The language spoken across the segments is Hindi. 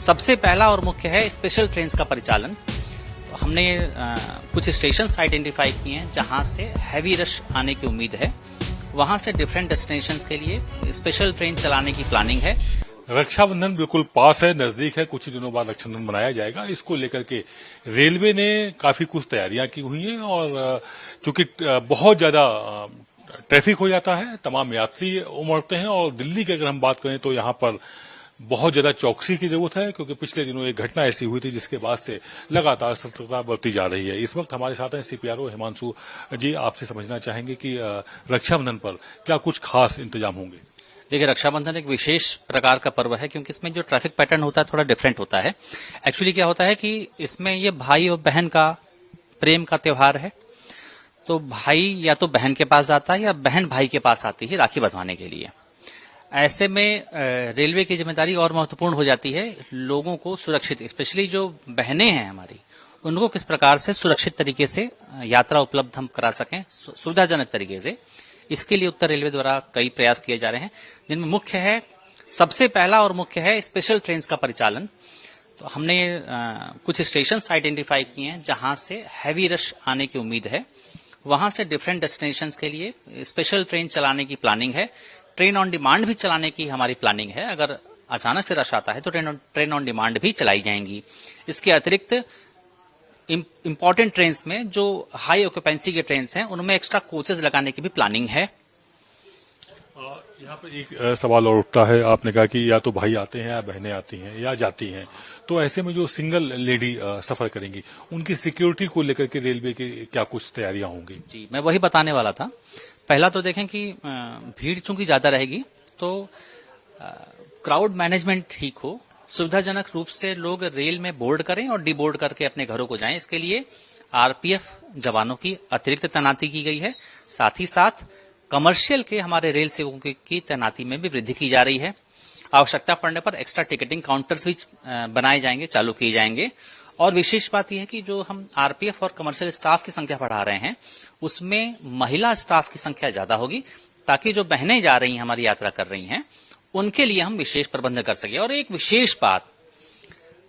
सबसे पहला और मुख्य है स्पेशल ट्रेन का परिचालन। तो हमने कुछ स्टेशन आइडेंटिफाई किए हैं जहां से हैवी रश आने की उम्मीद है। वहां से डिफरेंट डेस्टिनेशंस के लिए स्पेशल ट्रेन चलाने की प्लानिंग है। रक्षाबंधन बिल्कुल पास है, नजदीक है। कुछ ही दिनों बाद रक्षाबंधन मनाया जाएगा। इसको लेकर के रेलवे ने काफी कुछ तैयारियां की हुई हैं और चूंकि बहुत ज्यादा ट्रैफिक हो जाता है, तमाम यात्री उमड़ते हैं और दिल्ली की अगर हम बात करें तो यहाँ पर बहुत ज्यादा चौकसी की जरूरत है, क्योंकि पिछले दिनों एक घटना ऐसी हुई थी जिसके बाद से लगातार सतर्कता बरती जा रही है। इस वक्त हमारे साथ हैं सीपीआरओ हिमांशु जी। आपसे समझना चाहेंगे कि रक्षाबंधन पर क्या कुछ खास इंतजाम होंगे? देखिए, रक्षाबंधन एक विशेष प्रकार का पर्व है क्योंकि इसमें जो ट्रैफिक पैटर्न होता है थोड़ा डिफरेंट होता है। एक्चुअली क्या होता है कि इसमें ये भाई और बहन का प्रेम का त्योहार है। तो भाई या तो बहन के पास जाता है या बहन भाई के पास आती है राखी बंधवाने के लिए। ऐसे में रेलवे की जिम्मेदारी और महत्वपूर्ण हो जाती है लोगों को सुरक्षित, स्पेशली जो बहनें हैं हमारी, उनको किस प्रकार से सुरक्षित तरीके से यात्रा उपलब्ध हम करा सकें, सुविधाजनक तरीके से। इसके लिए उत्तर रेलवे द्वारा कई प्रयास किए जा रहे हैं, जिनमें मुख्य है, सबसे पहला और मुख्य है स्पेशल ट्रेन का परिचालन। तो हमने कुछ स्टेशन आइडेंटिफाई किए हैं जहां से हैवी रश आने की उम्मीद है। वहां से डिफरेंट डेस्टिनेशंस के लिए स्पेशल ट्रेन चलाने की प्लानिंग है। ट्रेन ऑन डिमांड भी चलाने की हमारी प्लानिंग है। अगर अचानक से रश आता है तो ट्रेन ऑन डिमांड भी चलाई जाएंगी। इसके अतिरिक्त इंपॉर्टेंट ट्रेन्स में जो हाई ऑक्यूपेंसी के ट्रेन्स हैं उनमें एक्स्ट्रा कोचेस लगाने की भी प्लानिंग है। यहाँ पर एक सवाल और उठता है, आपने कहा कि या तो भाई आते हैं या बहनें आती हैं या जाती हैं, तो ऐसे में जो सिंगल लेडी सफर करेंगी उनकी सिक्योरिटी को लेकर के रेलवे की क्या कुछ तैयारियां होंगी? जी, मैं वही बताने वाला था। पहला तो देखें कि भीड़ चूंकि ज्यादा रहेगी तो क्राउड मैनेजमेंट ठीक हो, सुविधाजनक रूप से लोग रेल में बोर्ड करें और डीबोर्ड करके अपने घरों को जाएं। इसके लिए आरपीएफ जवानों की अतिरिक्त तैनाती की गई है। साथ ही साथ कमर्शियल के हमारे रेल सेवकों की तैनाती में भी वृद्धि की जा रही है। आवश्यकता पड़ने पर एक्स्ट्रा टिकटिंग काउंटर्स भी बनाए जाएंगे, चालू किए जाएंगे। और विशेष बात यह है कि जो हम आरपीएफ और कमर्शियल स्टाफ की संख्या बढ़ा रहे हैं उसमें महिला स्टाफ की संख्या ज्यादा होगी, ताकि जो बहनें जा रही हैं, हमारी यात्रा कर रही हैं, उनके लिए हम विशेष प्रबंध कर सके। और एक विशेष बात,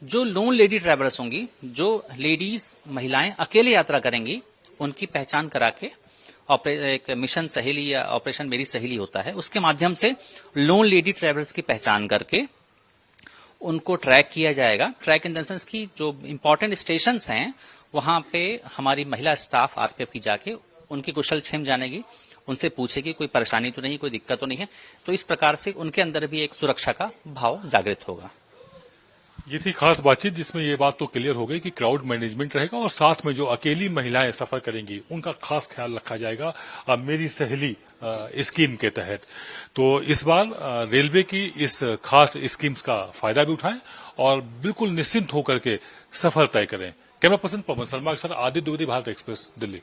जो लोन लेडी ट्रैवलर्स होंगी, जो लेडीज महिलाएं अकेले यात्रा करेंगी, उनकी पहचान करा के एक मिशन सहेली या ऑपरेशन मेरी सहेली होता है, उसके माध्यम से लोन लेडी ट्रैवलर्स की पहचान करके उनको ट्रैक किया जाएगा। ट्रैक इन द सेंस की जो इंपॉर्टेंट स्टेशंस हैं वहां पे हमारी महिला स्टाफ आरपीएफ की जाके उनकी कुशल क्षेम जानेगी, उनसे पूछेगी कोई परेशानी तो नहीं, कोई दिक्कत तो नहीं है। तो इस प्रकार से उनके अंदर भी एक सुरक्षा का भाव जागृत होगा। ये थी खास बातचीत जिसमें ये बात तो क्लियर हो गई कि क्राउड मैनेजमेंट रहेगा और साथ में जो अकेली महिलाएं सफर करेंगी उनका खास ख्याल रखा जाएगा मेरी सहेली स्कीम के तहत। तो इस बार रेलवे की इस खास स्कीम्स का फायदा भी उठाएं और बिल्कुल निश्चिंत होकर के सफर तय करें। कैमरा पर्सन पवन शर्मा के साथ आदित्य द्विवेदी, भारत एक्सप्रेस, दिल्ली।